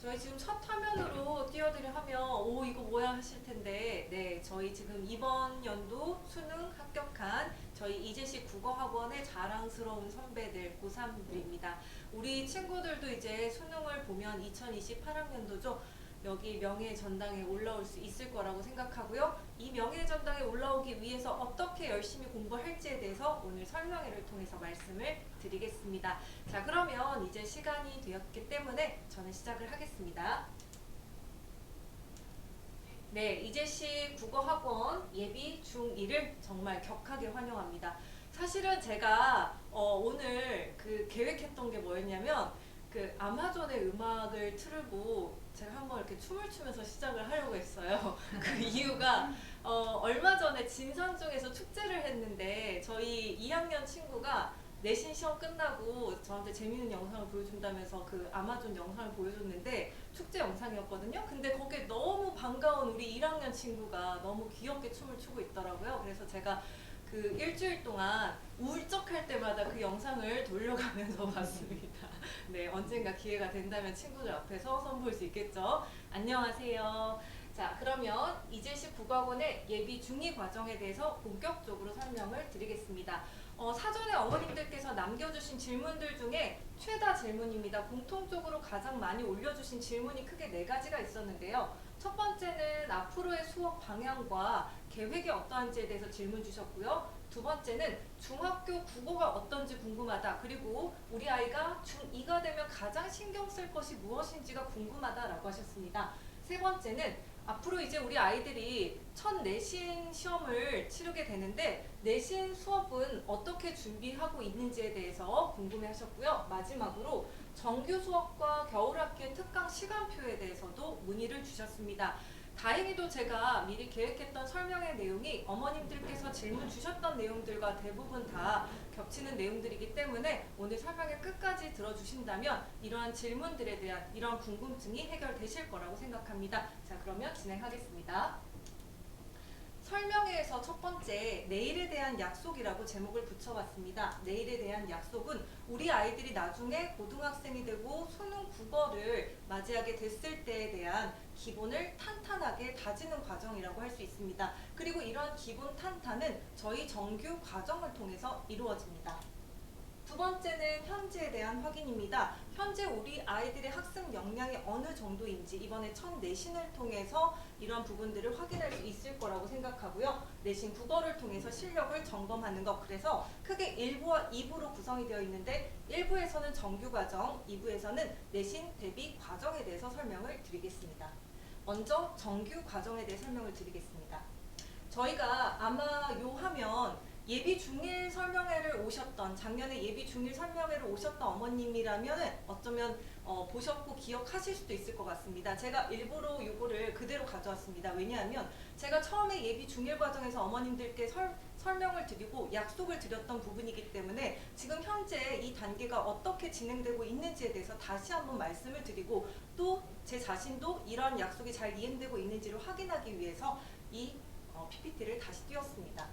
저희 지금 첫 화면으로 띄워드려 하면 오 이거 뭐야 하실 텐데 네 저희 지금 이번 연도 수능 합격한 저희 이재시 국어학원의 자랑스러운 선배들 고3들입니다. 우리 친구들도 이제 수능을 보면 2028학년도죠. 여기 명예전당에 올라올 수 있을 거라고 생각하고요. 이 명예전당에 올라오기 위해서 어떻게 열심히 공부할지에 대해서 오늘 설명회를 통해서 말씀을 드리겠습니다. 자, 그러면 이제 시간이 되었기 때문에 저는 시작을 하겠습니다. 네, 이재시 국어학원 예비 중2를 정말 격하게 환영합니다. 사실은 제가 오늘 그 계획했던 게 뭐였냐면 그 아마존의 음악을 틀고 제가 한번 이렇게 춤을 추면서 시작을 하려고 했어요. 그 이유가 얼마 전에 진산중에서 축제를 했는데 저희 2학년 친구가 내신 시험 끝나고 저한테 재밌는 영상을 보여준다면서 그 아마존 영상을 보여줬는데 축제 영상이었거든요. 근데 거기에 너무 반가운 우리 1학년 친구가 너무 귀엽게 춤을 추고 있더라고요. 그래서 제가 그 일주일 동안 울적할 때마다 그 영상을 돌려가면서 봤습니다. 네, 언젠가 기회가 된다면 친구들 앞에서 선보일 수 있겠죠. 안녕하세요. 자, 그러면 이재시 국어학원의 예비 중2 과정에 대해서 본격적으로 설명을 드리겠습니다. 사전에 어머님들께서 남겨주신 질문들 중에 최다 질문입니다. 공통적으로 가장 많이 올려주신 질문이 크게 4가지가 있었는데요. 첫 번째는 앞으로의 수업 방향과 계획이 어떠한지에 대해서 질문 주셨고요. 두 번째는 중학교 국어가 어떤지 궁금하다. 그리고 우리 아이가 중2가 되면 가장 신경 쓸 것이 무엇인지가 궁금하다라고 하셨습니다. 세 번째는 앞으로 이제 우리 아이들이 첫 내신 시험을 치르게 되는데 내신 수업은 어떻게 준비하고 있는지에 대해서 궁금해 하셨고요. 마지막으로 정규 수업과 겨울학기의 특강 시간표에 대해서도 문의를 주셨습니다. 다행히도 제가 미리 계획했던 설명의 내용이 어머님들께서 질문 주셨던 내용들과 대부분 다 겹치는 내용들이기 때문에 오늘 설명을 끝까지 들어주신다면 이러한 질문들에 대한 이러한 궁금증이 해결되실 거라고 생각합니다. 자, 그러면 진행하겠습니다. 설명회에서 첫 번째, 내일에 대한 약속이라고 제목을 붙여봤습니다. 내일에 대한 약속은 우리 아이들이 나중에 고등학생이 되고 수능 국어를 맞이하게 됐을 때에 대한 기본을 탄탄하게 다지는 과정이라고 할 수 있습니다. 그리고 이러한 기본 탄탄은 저희 정규 과정을 통해서 이루어집니다. 두 번째는 현재에 대한 확인입니다. 현재 우리 아이들의 학습 역량이 어느 정도인지 이번에 첫 내신을 통해서 이런 부분들을 확인할 수 있을 거라고 생각하고요. 내신 국어를 통해서 실력을 점검하는 것. 그래서 크게 1부와 2부로 구성이 되어 있는데 1부에서는 정규 과정, 2부에서는 내신 대비 과정에 대해서 설명을 드리겠습니다. 먼저 정규 과정에 대해 설명을 드리겠습니다. 저희가 아마 요 화면 예비 중1 설명회를 오셨던 작년에 예비 중1 설명회를 오셨던 어머님이라면 어쩌면 보셨고 기억하실 수도 있을 것 같습니다. 제가 일부러 요거를 그대로 가져왔습니다. 왜냐하면 제가 처음에 예비 중1 과정에서 어머님들께 설명을 드리고 약속을 드렸던 부분이기 때문에 지금 현재 이 단계가 어떻게 진행되고 있는지에 대해서 다시 한번 말씀을 드리고 또 제 자신도 이러한 약속이 잘 이행되고 있는지를 확인하기 위해서 이 PPT를 다시 띄웠습니다.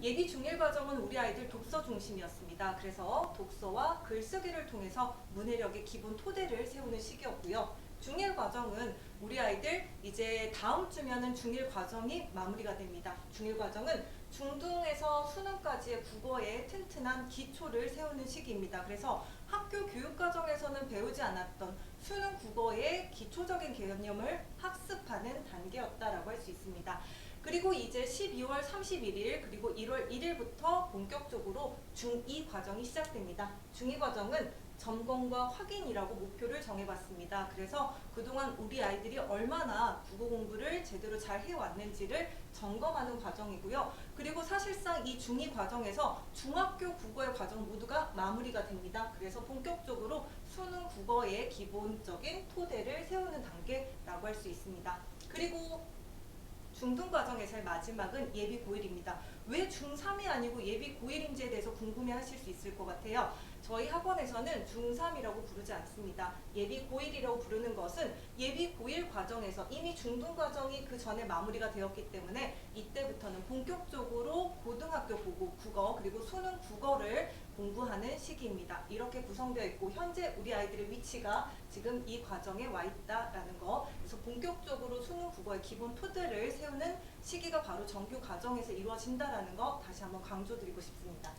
예비 중1 과정은 우리 아이들 독서 중심이었습니다. 그래서 독서와 글쓰기를 통해서 문해력의 기본 토대를 세우는 시기였고요. 중1 과정은 우리 아이들 이제 다음 주면은 중1 과정이 마무리가 됩니다. 중1 과정은 중등에서 수능까지의 국어의 튼튼한 기초를 세우는 시기입니다. 그래서 학교 교육 과정에서는 배우지 않았던 수능 국어의 기초적인 개념을 학습하는 단계였다라고 할 수 있습니다. 그리고 이제 12월 31일 그리고 1월 1일부터 본격적으로 중2 과정이 시작됩니다. 중2 과정은 점검과 확인이라고 목표를 정해봤습니다. 그래서 그동안 우리 아이들이 얼마나 국어 공부를 제대로 잘 해왔는지를 점검하는 과정이고요. 그리고 사실상 이 중2 과정에서 중학교 국어의 과정 모두가 마무리가 됩니다. 그래서 본격적으로 수능 국어의 기본적인 토대를 세우는 단계라고 할 수 있습니다. 그리고 중등 과정의 제일 마지막은 예비 고1입니다. 왜 중3이 아니고 예비 고1인지에 대해서 궁금해 하실 수 있을 것 같아요. 저희 학원에서는 중3이라고 부르지 않습니다. 예비 고1이라고 부르는 것은 예비 고1 과정에서 이미 중등 과정이 그 전에 마무리가 되었기 때문에 이때부터는 본격적으로 고등학교 국어, 국어 그리고 수능 국어를 공부하는 시기입니다. 이렇게 구성되어 있고 현재 우리 아이들의 위치가 지금 이 과정에 와 있다라는 거. 그래서 본격적으로 수능 국어의 기본 토대를 세우는 시기가 바로 정규 과정에서 이루어진다라는 거 다시 한번 강조드리고 싶습니다.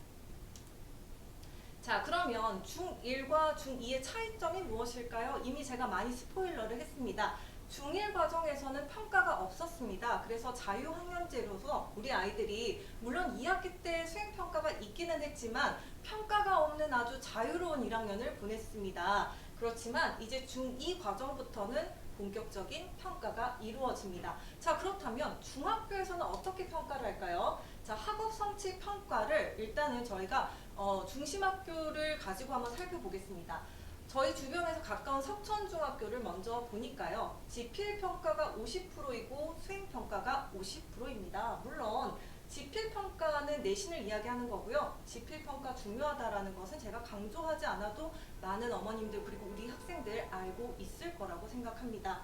자, 그러면 중1과 중2의 차이점이 무엇일까요? 이미 제가 많이 스포일러를 했습니다. 중1 과정에서는 평가가 없었습니다. 그래서 자유학년제로서 우리 아이들이 물론 2학기 때 수행평가가 있기는 했지만 평가가 없는 아주 자유로운 1학년을 보냈습니다. 그렇지만 이제 중2 과정부터는 본격적인 평가가 이루어집니다. 자, 그렇다면 중학교에서는 어떻게 평가를 할까요? 자, 학업 성취 평가를 일단은 저희가 중심학교를 가지고 한번 살펴보겠습니다. 저희 주변에서 가까운 석천중학교를 먼저 보니까요. 지필평가가 50%이고 수행평가가 50%입니다. 물론 지필평가는 내신을 이야기하는 거고요. 지필평가 중요하다라는 것은 제가 강조하지 않아도 많은 어머님들 그리고 우리 학생들 알고 있을 거라고 생각합니다.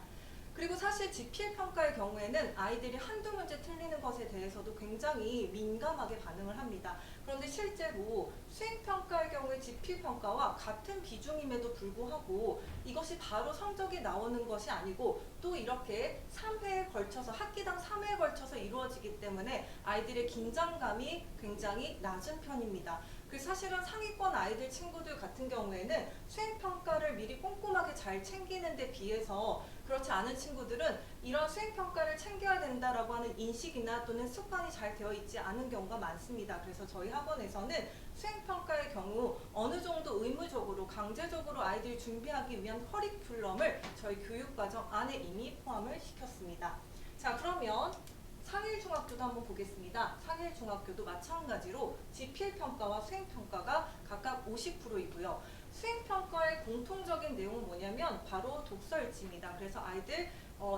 그리고 사실 지필평가의 경우에는 아이들이 한두 문제 틀리는 것에 대해서도 굉장히 민감하게 반응을 합니다. 그런데 실제로 수행평가의 경우에 지필평가와 같은 비중임에도 불구하고 이것이 바로 성적이 나오는 것이 아니고 또 이렇게 3회에 걸쳐서 학기당 3회에 걸쳐서 이루어지기 때문에 아이들의 긴장감이 굉장히 낮은 편입니다. 그 사실은 상위권 아이들 친구들 같은 경우에는 수행평가를 미리 꼼꼼하게 잘 챙기는 데 비해서 그렇지 않은 친구들은 이런 수행평가를 챙겨야 된다라고 하는 인식이나 또는 습관이 잘 되어 있지 않은 경우가 많습니다. 그래서 저희 학원에서는 수행평가의 경우 어느 정도 의무적으로 강제적으로 아이들이 준비하기 위한 커리큘럼을 저희 교육과정 안에 이미 포함을 시켰습니다. 자, 그러면 상일중학교도 한번 보겠습니다. 상일중학교도 마찬가지로 지필평가와 수행평가가 각각 50%이고요. 수행평가의 공통적인 내용은 뭐냐면 바로 독서일지입니다. 그래서 아이들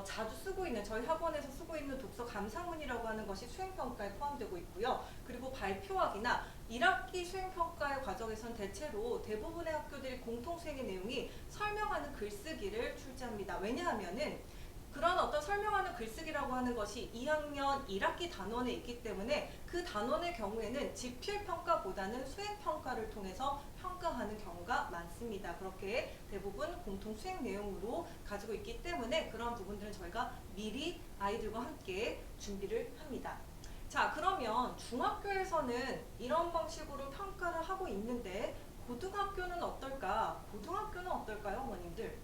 자주 쓰고 있는 저희 학원에서 쓰고 있는 독서 감상문이라고 하는 것이 수행평가에 포함되고 있고요. 그리고 발표학이나 1학기 수행평가의 과정에선 대체로 대부분의 학교들이 공통수행의 내용이 설명하는 글쓰기를 출제합니다. 왜냐하면은 그런 어떤 설명하는 글쓰기라고 하는 것이 2학년 1학기 단원에 있기 때문에 그 단원의 경우에는 지필평가보다는 수행평가를 통해서 평가하는 경우가 많습니다. 그렇게 대부분 공통 수행 내용으로 가지고 있기 때문에 그런 부분들은 저희가 미리 아이들과 함께 준비를 합니다. 자, 그러면 중학교에서는 이런 방식으로 평가를 하고 있는데 고등학교는 어떨까? 고등학교는 어떨까요, 어머님들?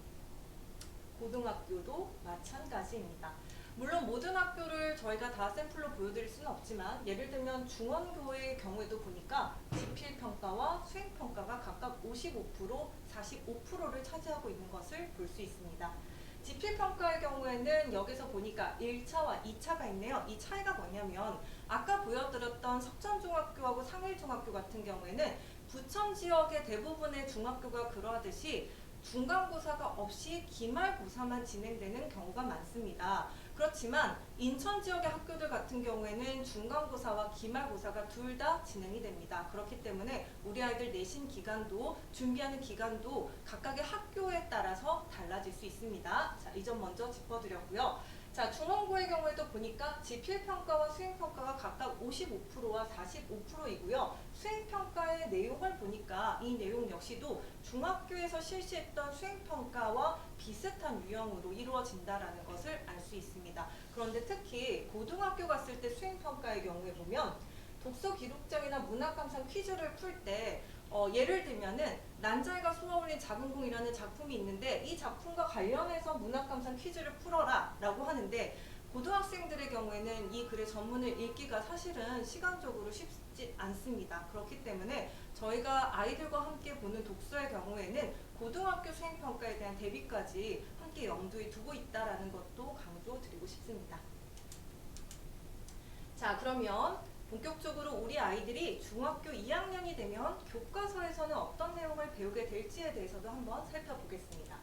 고등학교도 마찬가지입니다. 물론 모든 학교를 저희가 다 샘플로 보여드릴 수는 없지만 예를 들면 중원교의 경우에도 보니까 지필평가와 수행평가가 각각 55%, 45%를 차지하고 있는 것을 볼 수 있습니다. 지필평가의 경우에는 여기서 보니까 1차와 2차가 있네요. 이 차이가 뭐냐면 아까 보여드렸던 석천중학교하고 상일중학교 같은 경우에는 부천 지역의 대부분의 중학교가 그러하듯이 중간고사가 없이 기말고사만 진행되는 경우가 많습니다. 그렇지만 인천 지역의 학교들 같은 경우에는 중간고사와 기말고사가 둘 다 진행이 됩니다. 그렇기 때문에 우리 아이들 내신 기간도 준비하는 기간도 각각의 학교에 따라서 달라질 수 있습니다. 자, 이 점 먼저 짚어드렸고요. 자, 중원고의 경우에도 보니까 지필평가와 수행평가가 각각 55%와 45%이고요. 수행평가의 내용을 보니까 이 내용 역시도 중학교에서 실시했던 수행평가와 비슷한 유형으로 이루어진다는 것을 알 수 있습니다. 그런데 특히 고등학교 갔을 때 수행평가의 경우에 보면 독서 기록장이나 문학감상 퀴즈를 풀 때 예를 들면은 난자이가 쏘아올린 작은 공이라는 작품이 있는데 이 작품과 관련해서 문학감상 퀴즈를 풀어라 라고 하는데 고등학생들의 경우에는 이 글의 전문을 읽기가 사실은 시간적으로 쉽지 않습니다. 그렇기 때문에 저희가 아이들과 함께 보는 독서의 경우에는 고등학교 수행평가에 대한 대비까지 함께 염두에 두고 있다는 것도 강조드리고 싶습니다. 자, 그러면 본격적으로 우리 아이들이 중학교 2학년이 되면 교과서에서는 어떤 내용을 배우게 될지에 대해서도 한번 살펴보겠습니다.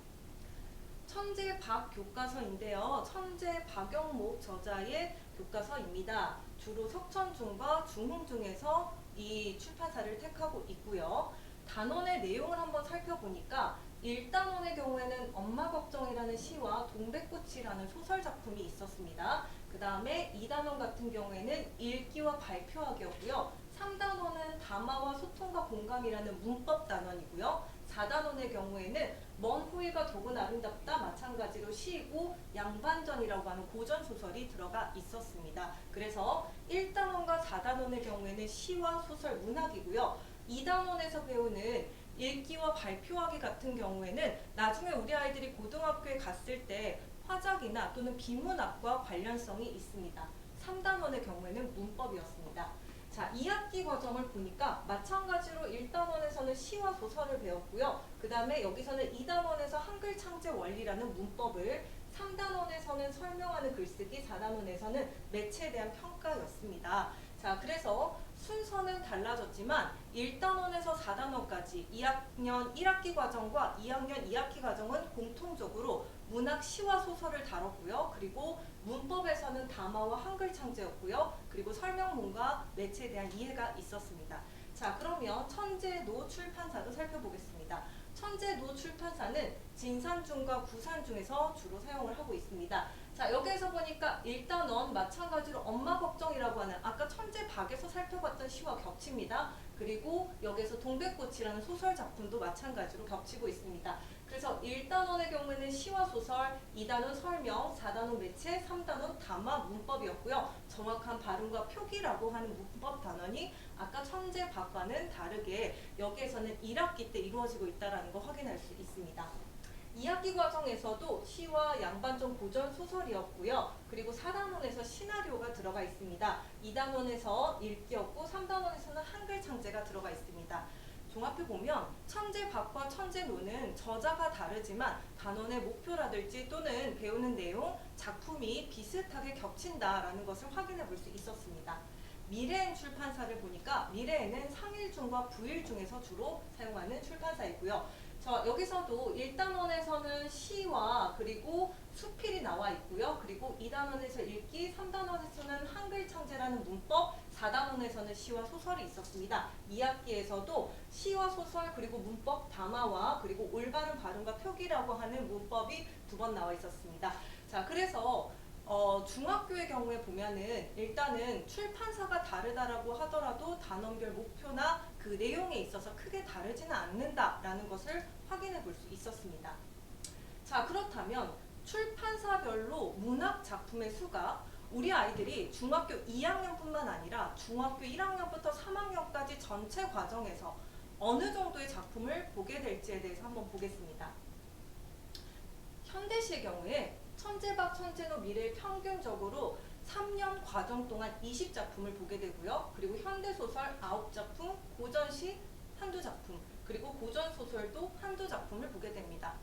천재박 교과서인데요. 천재 박영목 저자의 교과서입니다. 주로 석천중과 중흥중에서 이 출판사를 택하고 있고요. 단원의 내용을 한번 살펴보니까 1단원의 경우에는 엄마 걱정이라는 시와 동백꽃이라는 소설 작품이 있었습니다. 그 다음에 2단원 같은 경우에는 읽기와 발표하기였고요. 3단원은 담화와 소통과 공감이라는 문법 단원이고요. 4단원의 경우에는 먼 후회가 더군 아름답다 마찬가지로 시이고 양반전이라고 하는 고전 소설이 들어가 있었습니다. 그래서 1단원과 4단원의 경우에는 시와 소설 문학이고요. 2단원에서 배우는 읽기와 발표하기 같은 경우에는 나중에 우리 아이들이 고등학교에 갔을 때 화작이나 또는 비문학과 관련성이 있습니다. 3단원의 경우에는 문법이었습니다. 자, 2학기 과정을 보니까 마찬가지로 1단원에서는 시와 소설을 배웠고요. 그 다음에 여기서는 2단원에서 한글 창제 원리라는 문법을, 3단원에서는 설명하는 글쓰기, 4단원에서는 매체에 대한 평가였습니다. 자, 그래서 순서는 달라졌지만 1단원에서 4단원까지 2학년 1학기 과정과 2학년 2학기 과정은 공통적으로 문학 시와 소설을 다뤘고요. 그리고 문법에서는 담화와 한글 창제였고요. 그리고 설명문과 매체에 대한 이해가 있었습니다. 자, 그러면 천재노 출판사도 살펴보겠습니다. 천재노 출판사는 진산중과 구산중에서 주로 사용을 하고 있습니다. 자, 여기에서 보니까 1단원 마찬가지로 엄마 걱정이라고 하는 아까 천재박에서 살펴봤던 시와 겹칩니다. 그리고 여기에서 동백꽃이라는 소설 작품도 마찬가지로 겹치고 있습니다. 그래서 1단원의 경우에는 시와 소설, 2단원 설명, 4단원 매체, 3단원 담화 문법이었고요. 정확한 발음과 표기라고 하는 문법 단원이 아까 천재박과는 다르게 여기에서는 1학기 때 이루어지고 있다는 거 확인할 수 있습니다. 2학기 과정에서도 시와 양반전 고전 소설이었고요. 그리고 4단원에서 시나리오가 들어가 있습니다. 2단원에서 읽기였고 3단원에서는 한글 창제가 들어가 있습니다. 종합해 보면 천재박과 천재노는 저자가 다르지만 단원의 목표라든지 또는 배우는 내용, 작품이 비슷하게 겹친다라는 것을 확인해 볼 수 있었습니다. 미래엔 출판사를 보니까 미래에는 상일중과 부일중에서 주로 사용하는 출판사이고요. 여기서도 1단원에서는 시와 그리고 수필이 나와 있고요. 그리고 2단원에서 읽기, 3단원에서는 한글 창제라는 문법, 4단원에서는 시와 소설이 있었습니다. 2학기에서도 시와 소설 그리고 문법 담화와 그리고 올바른 발음과 표기라고 하는 문법이 2번 나와 있었습니다. 자, 그래서 중학교의 경우에 보면은 일단은 출판사가 다르다라고 하더라도 단원별 목표나 그 내용에 있어서 크게 다르지는 않는다라는 것을 확인해 볼 수 있었습니다. 자, 그렇다면 출판사별로 문학 작품의 수가 우리 아이들이 중학교 2학년뿐만 아니라 중학교 1학년부터 3학년까지 전체 과정에서 어느 정도의 작품을 보게 될지에 대해서 한번 보겠습니다. 현대시의 경우에 천재박, 천재노, 미래에 평균적으로 3년 과정 동안 20작품을 보게 되고요. 그리고 현대소설 9작품, 고전시 한두 작품, 그리고 고전소설도 한두 작품을 보게 됩니다.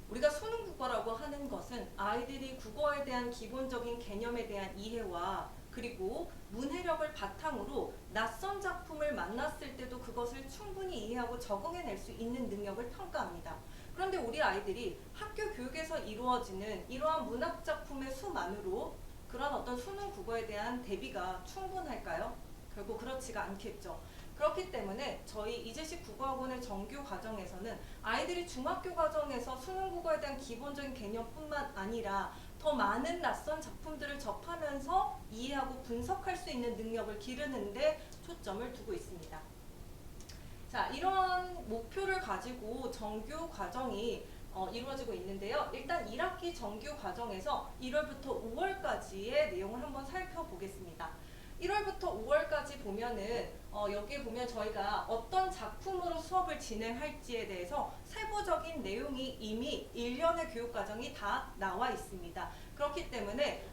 우리가 수능 국어라고 하는 것은 아이들이 국어에 대한 기본적인 개념에 대한 이해와 그리고 문해력을 바탕으로 낯선 작품을 만났을 때도 그것을 충분히 이해하고 적응해낼 수 있는 능력을 평가합니다. 그런데 우리 아이들이 학교 교육에서 이루어지는 이러한 문학 작품의 수만으로 그런 어떤 수능 국어에 대한 대비가 충분할까요? 결국 그렇지가 않겠죠. 그렇기 때문에 저희 이재식 국어학원의 정규 과정에서는 아이들이 중학교 과정에서 수능 국어에 대한 기본적인 개념뿐만 아니라 더 많은 낯선 작품들을 접하면서 이해하고 분석할 수 있는 능력을 기르는 데 초점을 두고 있습니다. 자, 이러한 목표를 가지고 정규 과정이 이루어지고 있는데요. 일단 1학기 정규 과정에서 1월부터 5월까지의 내용을 한번 살펴보겠습니다. 1월부터 5월까지 보면은 여기에 보면 저희가 어떤 작품으로 수업을 진행할지에 대해서 세부적인 내용이 이미 1년의 교육과정이 다 나와 있습니다. 그렇기 때문에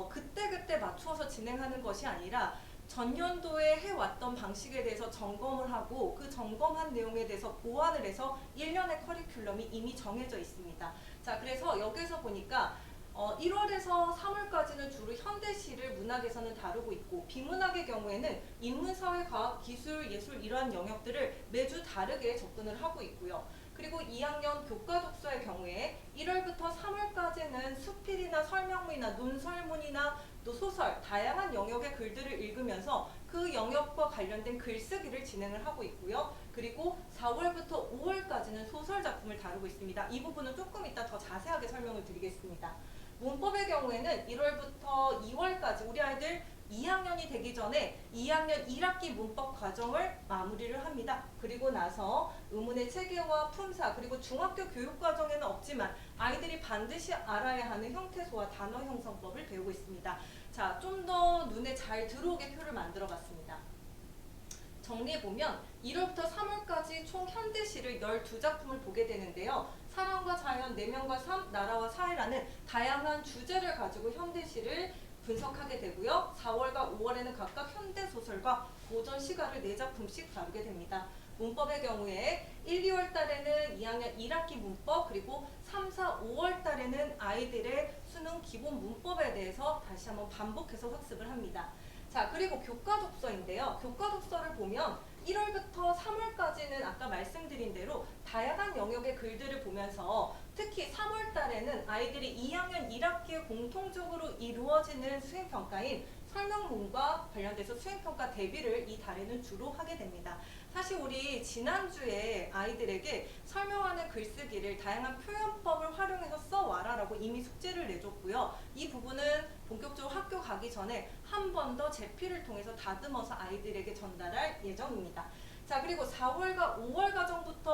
그때그때 맞추어서 진행하는 것이 아니라 전년도에 해왔던 방식에 대해서 점검을 하고 그 점검한 내용에 대해서 보완을 해서 1년의 커리큘럼이 이미 정해져 있습니다. 자, 그래서 여기서 보니까 1월에서 3월까지는 주로 현대시를 문학에서는 다루고 있고 비문학의 경우에는 인문, 사회, 과학, 기술, 예술 이러한 영역들을 매주 다르게 접근을 하고 있고요. 그리고 2학년 교과 독서의 경우에 1월부터 3월까지는 수필이나 설명문이나 논설문이나 또 소설, 다양한 영역의 글들을 읽으면서 그 영역과 관련된 글쓰기를 진행을 하고 있고요. 그리고 4월부터 5월까지는 소설 작품을 다루고 있습니다. 이 부분은 조금 이따 더 자세하게 설명을 드리겠습니다. 문법의 경우에는 1월부터 2월까지 우리 아이들 2학년이 되기 전에 2학년 1학기 문법 과정을 마무리를 합니다. 그리고 나서 의문의 체계와 품사 그리고 중학교 교육 과정에는 없지만 아이들이 반드시 알아야 하는 형태소와 단어 형성법을 배우고 있습니다. 자, 좀 더 눈에 잘 들어오게 표를 만들어 봤습니다. 정리해보면 1월부터 3월까지 총 현대시를 12작품을 보게 되는데요. 사람과 자연, 내면과 삶, 나라와 사회라는 다양한 주제를 가지고 현대시를 분석하게 되고요. 4월과 5월에는 각각 현대소설과 고전 시가를 4작품씩 다루게 됩니다. 문법의 경우에 1, 2월 달에는 2학년 1학기 문법 그리고 3, 4, 5월 달에는 아이들의 수능 기본 문법에 대해서 다시 한번 반복해서 학습을 합니다. 자, 그리고 교과 독서인데요. 교과 독서를 보면 1월부터 3월까지는 아까 말씀드린 대로 다양한 영역의 글들을 보면서 특히 3월 달에는 아이들이 2학년 1학기에 공통적으로 이루어지는 수행평가인 설명문과 관련돼서 수행평가 대비를 이 달에는 주로 하게 됩니다. 사실 우리 지난주에 아이들에게 설명하는 글쓰기를 다양한 표현법을 활용해서 써와라 라고 이미 숙제를 내줬고요. 이 부분은 본격적으로 학교 가기 전에 한 번 더 제필을 통해서 다듬어서 아이들에게 전달할 예정입니다. 자, 그리고 4월과 5월 과정부터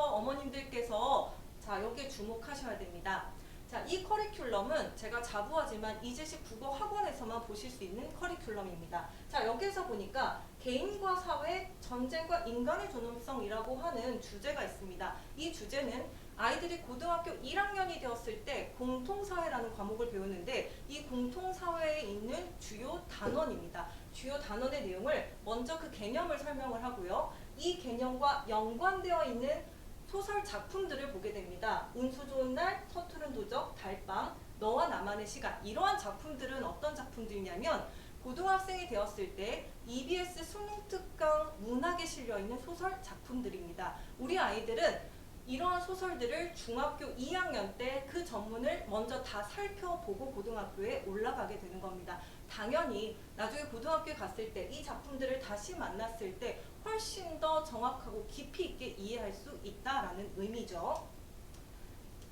어머님들께서 자, 여기에 주목하셔야 됩니다. 자, 이 커리큘럼은 제가 자부하지만 이제식 국어 학원에서만 보실 수 있는 커리큘럼입니다. 자, 여기서 보니까 개인과 사회, 전쟁과 인간의 존엄성이라고 하는 주제가 있습니다. 이 주제는 아이들이 고등학교 1학년이 되었을 때 공통사회라는 과목을 배우는데 이 공통사회에 있는 주요 단원입니다. 주요 단원의 내용을 먼저 그 개념을 설명을 하고요. 이 개념과 연관되어 있는 소설 작품들을 보게 됩니다. 운수 좋은 날, 서투른 도적, 달밤, 너와 나만의 시간. 이러한 작품들은 어떤 작품들이냐면 고등학생이 되었을 때 EBS 수능특강 문학에 실려있는 소설 작품들입니다. 우리 아이들은 이러한 소설들을 중학교 2학년 때 그 전문을 먼저 다 살펴보고 고등학교에 올라가게 되는 겁니다. 당연히 나중에 고등학교에 갔을 때 이 작품들을 다시 만났을 때 훨씬 더 정확하고 깊이 있게 이해할 수 있다라는 의미죠.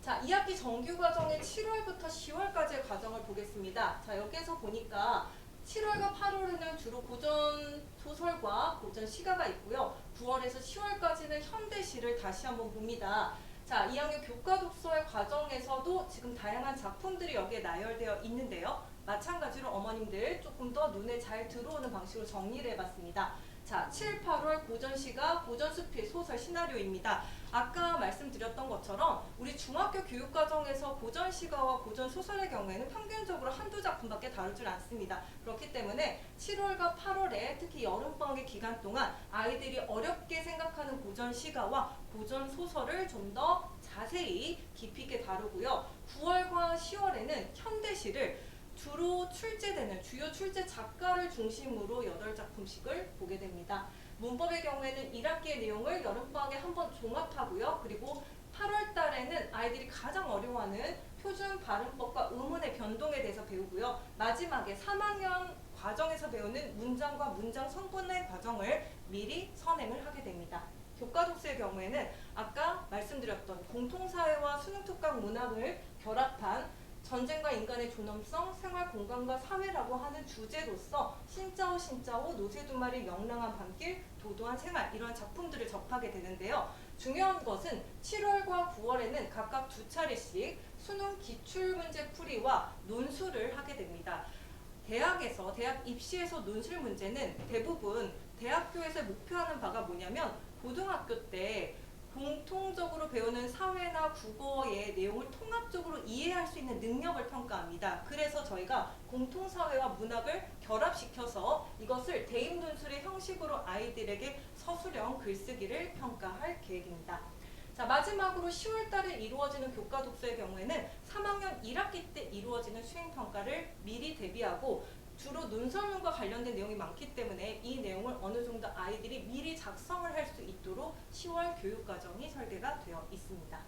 자, 2학기 정규과정의 7월부터 10월까지의 과정을 보겠습니다. 자, 여기에서 보니까 7월과 8월에는 주로 고전 소설과 고전 시가가 있고요. 9월에서 10월까지는 현대시를 다시 한번 봅니다. 자, 2학년 교과 독서의 과정에서도 지금 다양한 작품들이 여기에 나열되어 있는데요. 마찬가지로 어머님들 조금 더 눈에 잘 들어오는 방식으로 정리를 해봤습니다. 자, 7, 8월 고전시가, 고전수필, 소설, 시나리오입니다. 아까 말씀드렸던 것처럼 우리 중학교 교육과정에서 고전시가와 고전소설의 경우에는 평균적으로 한두 작품밖에 다루질 않습니다. 그렇기 때문에 7월과 8월에 특히 여름방학의 기간 동안 아이들이 어렵게 생각하는 고전시가와 고전소설을 좀 더 자세히 깊이 있게 다루고요. 9월과 10월에는 현대시를 주로 출제되는 주요 출제 작가를 중심으로 8작품씩을 보게 됩니다. 문법의 경우에는 1학기의 내용을 여름방학에 한번 종합하고요. 그리고 8월 달에는 아이들이 가장 어려워하는 표준 발음법과 의문의 변동에 대해서 배우고요. 마지막에 3학년 과정에서 배우는 문장과 문장 성분의 과정을 미리 선행을 하게 됩니다. 교과 독서의 경우에는 아까 말씀드렸던 공통사회와 수능특강 문학을 결합한 전쟁과 인간의 존엄성, 생활 공간과 사회라고 하는 주제로서 신짜오 신짜오, 노새 두 마리 명랑한 밤길, 도도한 생활 이러한 작품들을 접하게 되는데요. 중요한 것은 7월과 9월에는 각각 2차례씩 수능 기출문제 풀이와 논술을 하게 됩니다. 대학 입시에서 논술 문제는 대부분 대학교에서 목표하는 바가 뭐냐면 고등학교 때 공통적으로 배우는 사회나 국어의 내용을 통합적으로 이해할 수 있는 능력을 평가합니다. 그래서 저희가 공통사회와 문학을 결합시켜서 이것을 대입논술의 형식으로 아이들에게 서술형 글쓰기를 평가할 계획입니다. 자, 마지막으로 10월 달에 이루어지는 교과 독서의 경우에는 3학년 1학기 때 이루어지는 수행평가를 미리 대비하고 주로 논설문과 관련된 내용이 많기 때문에 이 내용을 어느 정도 아이들이 미리 작성을 할 수 있도록 10월 교육과정이 설계가 되어 있습니다.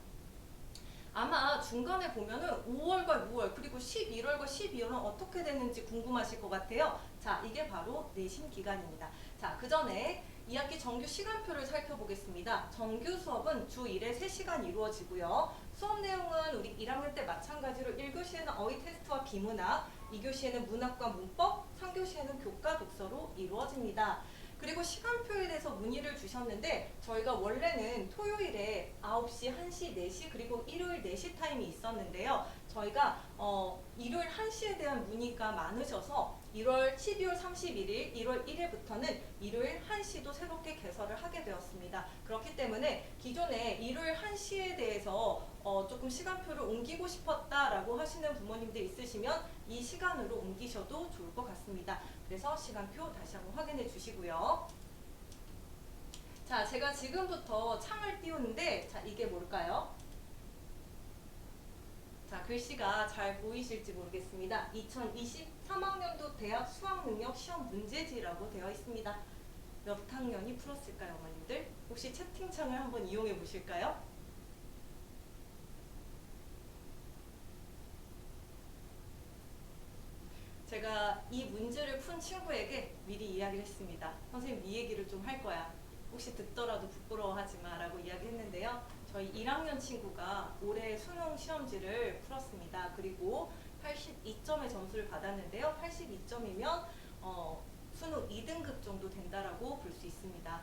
아마 중간에 보면은 5월과 6월 그리고 11월과 12월은 어떻게 됐는지 궁금하실 것 같아요. 자, 이게 바로 내신 기간입니다. 자, 그 전에 2학기 정규 시간표를 살펴보겠습니다. 정규 수업은 주 1회 3시간 이루어지고요. 수업 내용은 우리 1학년 때 마찬가지로 1교시에는 어휘 테스트와 비문학, 2교시에는 문학과 문법, 3교시에는 교과 독서로 이루어집니다. 그리고 시간표에 대해서 문의를 주셨는데 저희가 원래는 토요일에 9시, 1시, 4시 그리고 일요일 4시 타임이 있었는데요. 저희가 일요일 1시에 대한 문의가 많으셔서 12월 31일, 1월 1일부터는 일요일 1시도 새롭게 개설을 하게 되었습니다. 그렇기 때문에 기존에 일요일 1시에 대해서 조금 시간표를 옮기고 싶었다라고 하시는 부모님들 있으시면 이 시간으로 옮기셔도 좋을 것 같습니다. 그래서 시간표 다시 한번 확인해 주시고요. 자, 제가 지금부터 창을 띄우는데 자, 이게 뭘까요? 자, 글씨가 잘 보이실지 모르겠습니다. 2023학년도 대학 수학능력 시험 문제지라고 되어 있습니다. 몇 학년이 풀었을까요, 어머님들? 혹시 채팅창을 한번 이용해 보실까요? 제가 이 문제를 푼 친구에게 미리 이야기를 했습니다. 선생님, 네 얘기를 좀 할 거야. 혹시 듣더라도 부끄러워하지 마 라고 이야기했는데요. 저희 1학년 친구가 올해 수능 시험지를 풀었습니다. 그리고 82점의 점수를 받았는데요. 82점이면 수능 2등급 정도 된다라고 볼 수 있습니다.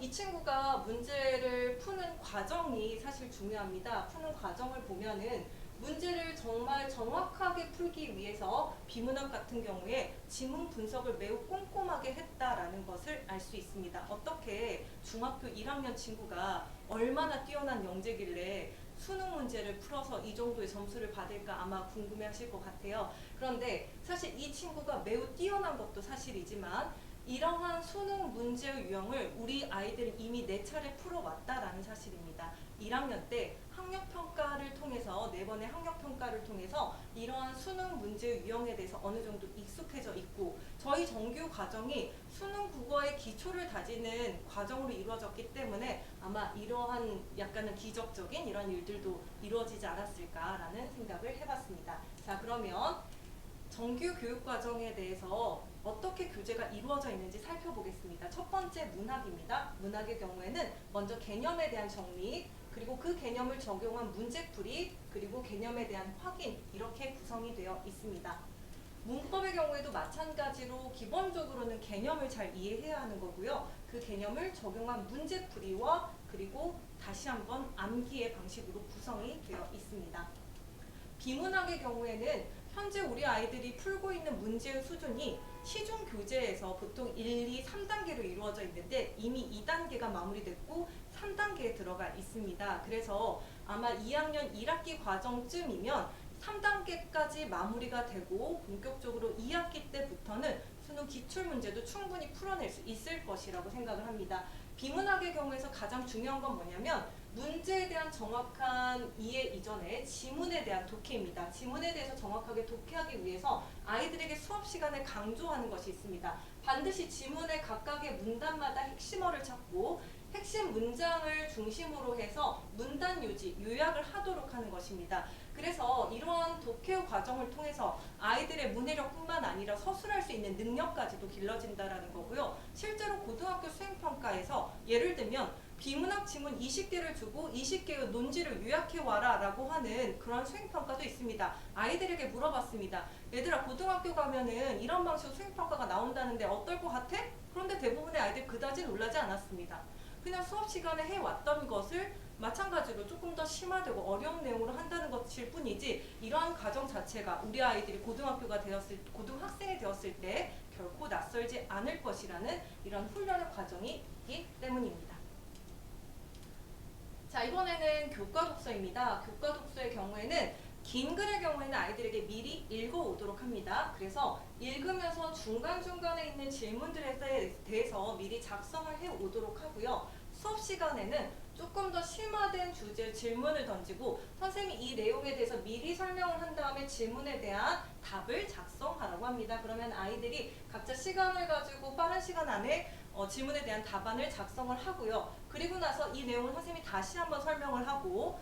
이 친구가 문제를 푸는 과정이 사실 중요합니다. 푸는 과정을 보면은 문제를 정말 정확하게 풀기 위해서 비문학 같은 경우에 지문 분석을 매우 꼼꼼하게 했다라는 것을 알 수 있습니다. 어떻게 중학교 1학년 친구가 얼마나 뛰어난 영재길래 수능 문제를 풀어서 이 정도의 점수를 받을까 아마 궁금해하실 것 같아요. 그런데 사실 이 친구가 매우 뛰어난 것도 사실이지만 이러한 수능 문제 유형을 우리 아이들은 이미 4차례 풀어왔다라는 사실입니다. 1학년 때 학력평가를 통해서 4번의 학력평가를 통해서 이러한 수능 문제 유형에 대해서 어느 정도 익숙해져 있고 저희 정규 과정이 수능 국어의 기초를 다지는 과정으로 이루어졌기 때문에 아마 이러한 약간은 기적적인 이런 일들도 이루어지지 않았을까라는 생각을 해봤습니다. 자, 그러면 정규 교육 과정에 대해서 어떻게 교재가 이루어져 있는지 살펴보겠습니다. 첫 번째 문학입니다. 문학의 경우에는 먼저 개념에 대한 정리, 그리고 그 개념을 적용한 문제풀이, 그리고 개념에 대한 확인 이렇게 구성이 되어 있습니다. 문법의 경우에도 마찬가지로 기본적으로는 개념을 잘 이해해야 하는 거고요. 그 개념을 적용한 문제풀이와 그리고 다시 한번 암기의 방식으로 구성이 되어 있습니다. 비문학의 경우에는 현재 우리 아이들이 풀고 있는 문제의 수준이 시중 교재에서 보통 1, 2, 3단계로 이루어져 있는데 이미 2단계가 마무리됐고 3단계에 들어가 있습니다. 그래서 아마 2학년 1학기 과정쯤이면 3단계까지 마무리가 되고 본격적으로 2학기 때부터는 수능 기출문제도 충분히 풀어낼 수 있을 것이라고 생각을 합니다. 비문학의 경우에서 가장 중요한 건 뭐냐면 문제에 대한 정확한 이해 이전에 지문에 대한 독해입니다. 지문에 대해서 정확하게 독해하기 위해서 아이들에게 수업 시간에 강조하는 것이 있습니다. 반드시 지문의 각각의 문단마다 핵심어를 찾고 핵심 문장을 중심으로 해서 문단 유지, 요약을 하도록 하는 것입니다. 그래서 이러한 독해 과정을 통해서 아이들의 문해력뿐만 아니라 서술할 수 있는 능력까지도 길러진다는 거고요. 실제로 고등학교 수행평가에서 예를 들면 비문학 지문 20개를 주고 20개의 논지를 요약해와라 라고 하는 그런 수행평가도 있습니다. 아이들에게 물어봤습니다. 얘들아, 고등학교 가면은 이런 방식으로 수행평가가 나온다는데 어떨 것 같아? 그런데 대부분의 아이들 그다지 놀라지 않았습니다. 그냥 수업 시간에 해왔던 것을 마찬가지로 조금 더 심화되고 어려운 내용으로 한다는 것일 뿐이지 이러한 과정 자체가 우리 아이들이 고등학생이 되었을 때 결코 낯설지 않을 것이라는 이런 훈련의 과정이 있기 때문입니다. 자, 이번에는 교과 독서입니다. 교과 독서의 경우에는 긴 글의 경우에는 아이들에게 미리 읽어오도록 합니다. 그래서 읽으면서 중간중간에 있는 질문들에 대해서 미리 작성을 해오도록 하고요. 수업 시간에는 조금 더 심화된 주제 질문을 던지고 선생님이 이 내용에 대해서 미리 설명을 한 다음에 질문에 대한 답을 작성하라고 합니다. 그러면 아이들이 각자 시간을 가지고 빠른 시간 안에 질문에 대한 답안을 작성을 하고요. 그리고 나서 이 내용을 선생님이 다시 한번 설명을 하고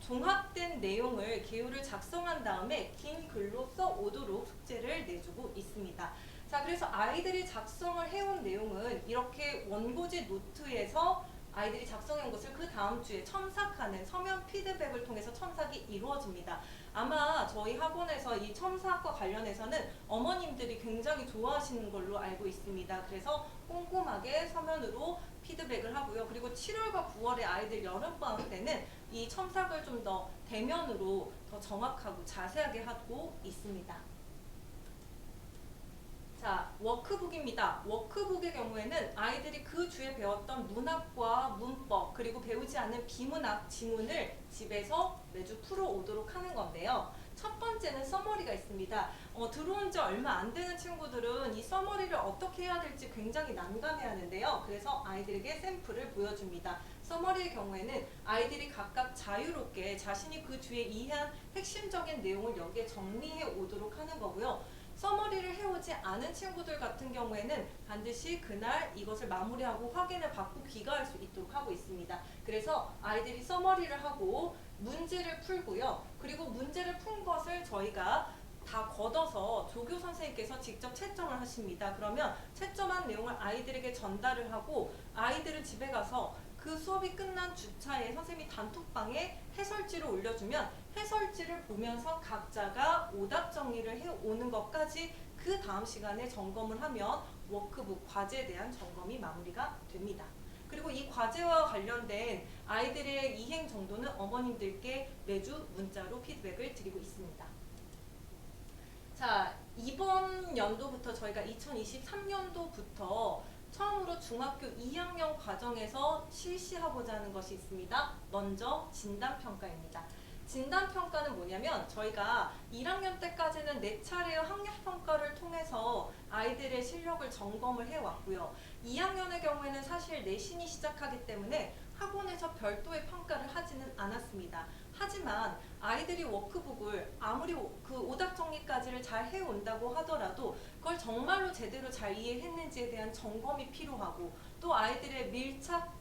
종합된 내용을 개요를 작성한 다음에 긴 글로 써오도록 숙제를 내주고 있습니다. 자, 그래서 아이들이 작성을 해온 내용은 이렇게 원고지 노트에서 아이들이 작성한 것을 그 다음 주에 첨삭하는 서면 피드백을 통해서 첨삭이 이루어집니다. 아마 저희 학원에서 이 첨삭과 관련해서는 어머님들이 굉장히 좋아하시는 걸로 알고 있습니다. 그래서 꼼꼼하게 서면으로 피드백을 하고요. 그리고 7월과 9월에 아이들 여름방학 때는 이 첨삭을 좀 더 대면으로 더 정확하고 자세하게 하고 있습니다. 자, 워크북입니다. 워크북의 경우에는 아이들이 그 주에 배웠던 문학과 문법 그리고 배우지 않은 비문학 지문을 집에서 매주 풀어오도록 하는 건데요. 첫 번째는 서머리가 있습니다. 들어온 지 얼마 안 되는 친구들은 이 서머리를 어떻게 해야 될지 굉장히 난감해하는데요. 그래서 아이들에게 샘플을 보여줍니다. 서머리의 경우에는 아이들이 각각 자유롭게 자신이 그 주에 이해한 핵심적인 내용을 여기에 정리해 오도록 하는 거고요. 서머리를 해오지 않은 친구들 같은 경우에는 반드시 그날 이것을 마무리하고 확인을 받고 귀가할 수 있도록 하고 있습니다. 그래서 아이들이 서머리를 하고 문제를 풀고요. 그리고 문제를 푼 것을 저희가 다 걷어서 조교 선생님께서 직접 채점을 하십니다. 그러면 채점한 내용을 아이들에게 전달을 하고 아이들은 집에 가서 그 수업이 끝난 주차에 선생님이 단톡방에 해설지를 올려주면 해설지를 보면서 각자가 오답 정리를 해오는 것까지 그 다음 시간에 점검을 하면 워크북 과제에 대한 점검이 마무리가 됩니다. 그리고 이 과제와 관련된 아이들의 이행 정도는 어머님들께 매주 문자로 피드백을 드리고 있습니다. 자, 이번 연도부터 저희가 2023년도부터 처음으로 중학교 2학년 과정에서 실시하고자 하는 것이 있습니다. 먼저 진단평가입니다. 진단평가는 뭐냐면 저희가 1학년 때까지는 4차례의 학력평가를 통해서 아이들의 실력을 점검을 해왔고요. 2학년의 경우에는 사실 내신이 시작하기 때문에 학원에서 별도의 평가를 하지는 않았습니다. 하지만 아이들이 워크북을 아무리 그 오답 정리까지를 잘 해온다고 하더라도 그걸 정말로 제대로 잘 이해했는지에 대한 점검이 필요하고 또 아이들의 밀착